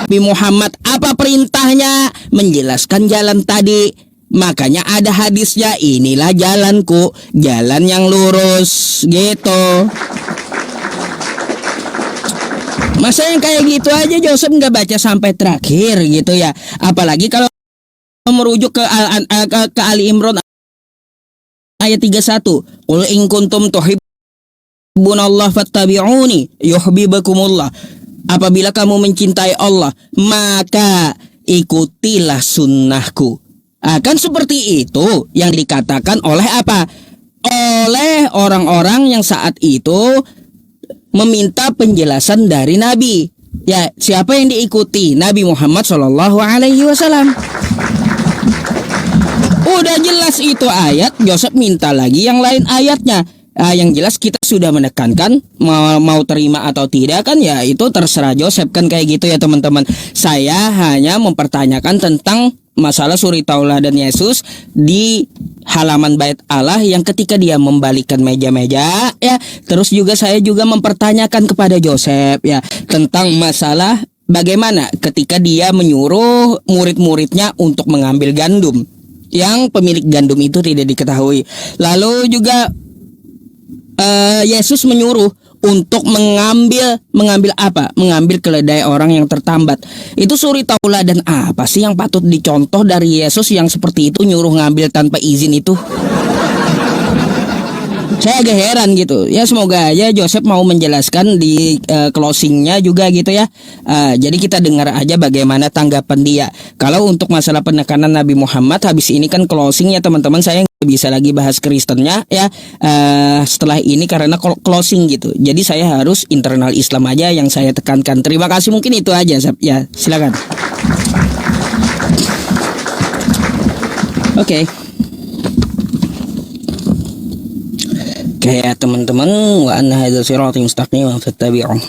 Nabi Muhammad apa perintahnya? Menjelaskan jalan tadi. Makanya ada hadisnya, inilah jalanku, jalan yang lurus gitu. Masa yang kayak gitu aja Joseph nggak baca sampai terakhir gitu ya. Apalagi kalau merujuk ke Ali Imran ayat 31. Qul in kuntum tuhibbunallah fattabi'uni yuhibbukumullah. Apabila kamu mencintai Allah, maka ikutilah sunnahku. Kan seperti itu yang dikatakan oleh apa? Oleh orang-orang yang saat itu meminta penjelasan dari Nabi. Ya, siapa yang diikuti? Nabi Muhammad SAW. Udah jelas itu ayat, Joseph minta lagi yang lain ayatnya. Yang jelas kita sudah menekankan mau terima atau tidak kan ya itu terserah Joseph kan kayak gitu ya teman-teman. Saya hanya mempertanyakan tentang masalah suri tauladan Yesus di halaman bait Allah yang ketika dia membalikkan meja-meja ya. Terus juga saya juga mempertanyakan kepada Joseph ya tentang masalah bagaimana ketika dia menyuruh murid-muridnya untuk mengambil gandum yang pemilik gandum itu tidak diketahui. Lalu juga Yesus menyuruh untuk mengambil apa? Mengambil keledai orang yang tertambat. Itu suri tauladan apa sih yang patut dicontoh dari Yesus yang seperti itu nyuruh ngambil tanpa izin itu? Saya agak heran gitu. Ya semoga aja Joseph mau menjelaskan di closingnya juga gitu ya. Jadi kita dengar aja bagaimana tanggapan dia. Kalau untuk masalah penekanan Nabi Muhammad habis ini kan closingnya teman-teman, saya nggak bisa lagi bahas Kristennya ya. Setelah ini karena closing gitu. Jadi saya harus internal Islam aja yang saya tekankan. Terima kasih, mungkin itu aja ya. Silakan. Oke. Kayak teman-teman, wa anna hadzal sirati mustaqim fattabi'uh.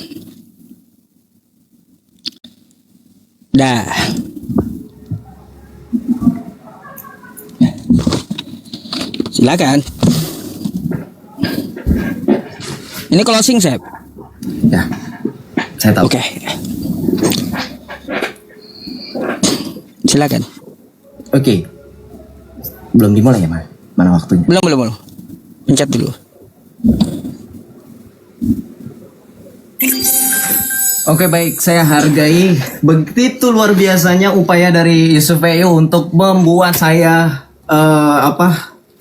Dah. Silakan. Ini closing, Sep. Ya, saya tahu. Oke. Silakan. Oke. Belum dimulai ya, Mas? Mana waktunya? Belum. Pencet dulu. Oke, baik, saya hargai begitu luar biasanya upaya dari Yusuf PI untuk membuat saya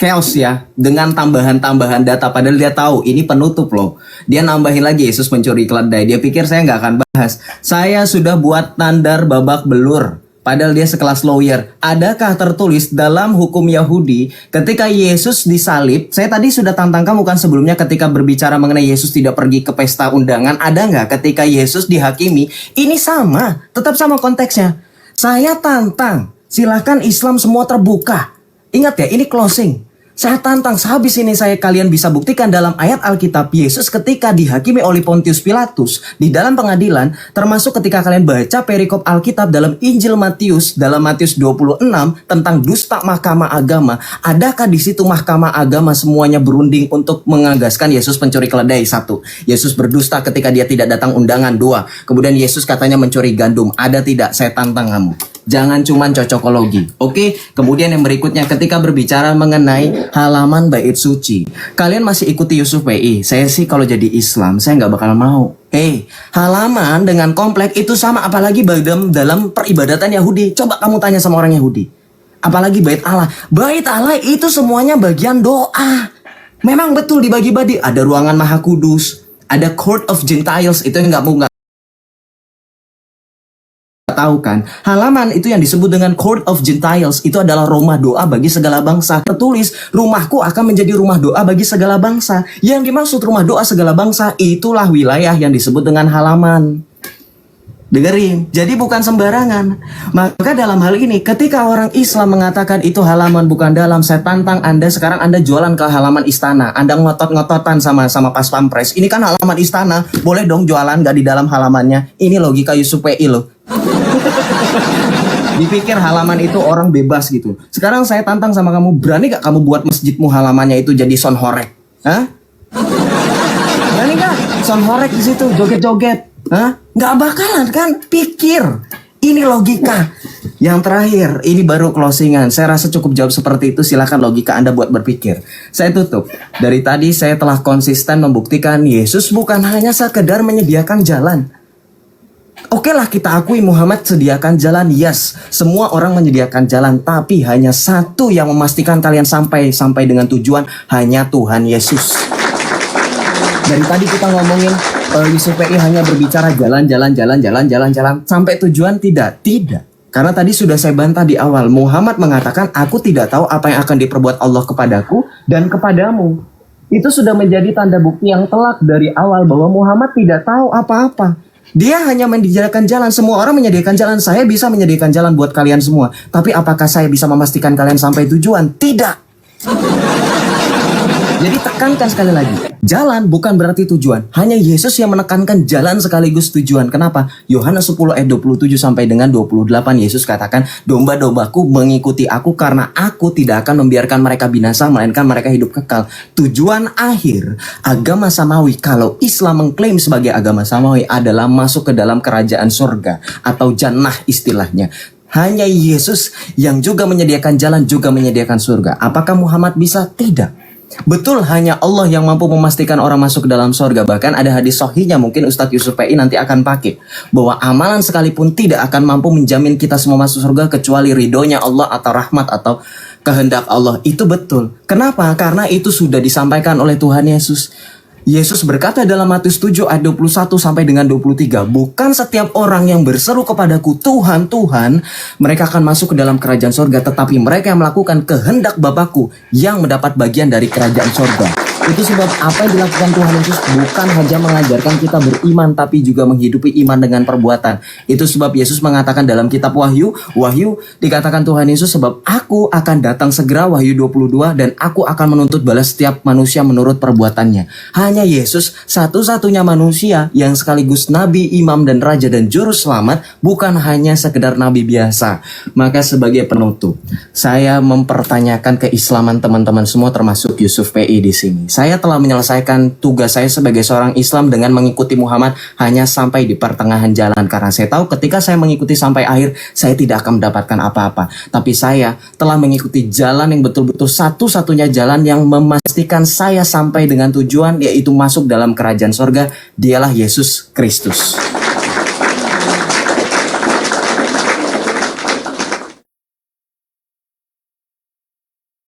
chaos ya dengan tambahan-tambahan data, padahal dia tahu ini penutup loh. Dia nambahin lagi Yesus mencuri keledai. Dia pikir saya nggak akan bahas. Saya sudah buat tandar babak belur. Padahal dia sekelas lawyer. Adakah tertulis dalam hukum Yahudi ketika Yesus disalib? Saya tadi sudah tantang kamu kan sebelumnya ketika berbicara mengenai Yesus tidak pergi ke pesta undangan. Ada nggak ketika Yesus dihakimi? Ini sama, tetap sama konteksnya. Saya tantang, silahkan Islam semua terbuka. Ingat ya, ini closing. Saya tantang, sehabis ini kalian bisa buktikan dalam ayat Alkitab Yesus ketika dihakimi oleh Pontius Pilatus di dalam pengadilan, termasuk ketika kalian baca perikop Alkitab dalam Injil Matius, dalam Matius 26 tentang dusta mahkamah agama. Adakah di situ mahkamah agama semuanya berunding untuk mengagaskan Yesus pencuri keledai? 1. Yesus berdusta ketika dia tidak datang undangan. 2. Kemudian Yesus katanya mencuri gandum. Ada tidak? Saya tantang kamu. Jangan cuman cocokologi. Oke, kemudian yang berikutnya ketika berbicara mengenai halaman bait suci. Kalian masih ikuti Yusuf PI. Saya sih kalau jadi Islam, saya nggak bakal mau. Halaman dengan komplek itu sama, apalagi dalam peribadatan Yahudi. Coba kamu tanya sama orang Yahudi. Apalagi bait Allah. Bait Allah itu semuanya bagian doa. Memang betul dibagi-bagi. Ada ruangan Maha Kudus, ada Court of Gentiles, itu yang nggak tahu kan, halaman itu yang disebut dengan Court of Gentiles itu adalah rumah doa bagi segala bangsa. Tertulis, rumahku akan menjadi rumah doa bagi segala bangsa. Yang dimaksud rumah doa segala bangsa itulah wilayah yang disebut dengan halaman. Dengerin, jadi bukan sembarangan. Maka dalam hal ini ketika orang Islam mengatakan itu halaman bukan dalam, saya tantang Anda sekarang Anda jualan ke halaman istana. Anda ngotot-ngototan sama pas pampres. Ini kan halaman istana, boleh dong jualan gak di dalam halamannya. Ini logika Yusuf PI loh. Dipikir halaman itu orang bebas gitu. Sekarang saya tantang sama kamu, berani gak kamu buat masjidmu halamannya itu jadi sound horek? Hah? Berani gak? Sound horek di situ, joget-joget? Hah? Gak bakalan kan? Pikir. Ini logika. Yang terakhir, ini baru closingan. Saya rasa cukup jawab seperti itu. Silakan logika Anda buat berpikir. Saya tutup. Dari tadi saya telah konsisten membuktikan Yesus bukan hanya sekedar menyediakan jalan. Oke lah, kita akui Muhammad sediakan jalan. Yes, semua orang menyediakan jalan. Tapi hanya satu yang memastikan kalian sampai dengan tujuan, hanya Tuhan Yesus. Dari tadi kita ngomongin Yusuf PI hanya berbicara jalan sampai tujuan. Tidak. Karena tadi sudah saya bantah di awal. Muhammad mengatakan, aku tidak tahu apa yang akan diperbuat Allah kepadaku dan kepadamu. Itu sudah menjadi tanda bukti yang telak dari awal bahwa Muhammad tidak tahu apa-apa. Dia hanya menyediakan jalan. Semua orang menyediakan jalan. Saya bisa menyediakan jalan buat kalian semua. Tapi apakah saya bisa memastikan kalian sampai tujuan? Tidak. Jadi tekankan sekali lagi, jalan bukan berarti tujuan. Hanya Yesus yang menekankan jalan sekaligus tujuan. Kenapa? Yohanes 10 ayat 27 sampai dengan 28 Yesus katakan, domba-dombaku mengikuti aku karena aku tidak akan membiarkan mereka binasa, melainkan mereka hidup kekal. Tujuan akhir agama samawi, kalau Islam mengklaim sebagai agama samawi, adalah masuk ke dalam kerajaan surga atau jannah istilahnya. Hanya Yesus yang juga menyediakan jalan, juga menyediakan surga. Apakah Muhammad bisa? Tidak. Betul, hanya Allah yang mampu memastikan orang masuk ke dalam surga. Bahkan ada hadis sahihnya, mungkin Ustadz Yusuf PI nanti akan pakai, bahwa amalan sekalipun tidak akan mampu menjamin kita semua masuk surga kecuali ridhonya Allah atau rahmat atau kehendak Allah. Itu betul. Kenapa? Karena itu sudah disampaikan oleh Tuhan Yesus. Yesus berkata dalam Matius 7 ayat 21 sampai dengan 23, bukan setiap orang yang berseru kepadaku Tuhan, Tuhan, mereka akan masuk ke dalam kerajaan sorga, tetapi mereka yang melakukan kehendak Bapakku yang mendapat bagian dari kerajaan sorga. Itu sebab apa yang dilakukan Tuhan Yesus bukan hanya mengajarkan kita beriman, tapi juga menghidupi iman dengan perbuatan. Itu sebab Yesus mengatakan dalam kitab Wahyu dikatakan Tuhan Yesus, sebab aku akan datang segera, Wahyu 22, dan aku akan menuntut balas setiap manusia menurut perbuatannya. Hanya Yesus satu-satunya manusia yang sekaligus nabi, imam, dan raja dan juru selamat, bukan hanya sekedar nabi biasa. Maka sebagai penutup, saya mempertanyakan keislaman teman-teman semua, termasuk Yusuf PI di sini. Saya telah menyelesaikan tugas saya sebagai seorang Islam dengan mengikuti Muhammad hanya sampai di pertengahan jalan. Karena saya tahu ketika saya mengikuti sampai akhir, saya tidak akan mendapatkan apa-apa. Tapi saya telah mengikuti jalan yang betul-betul satu-satunya jalan yang memastikan saya sampai dengan tujuan, yaitu masuk dalam kerajaan sorga. Dialah Yesus Kristus.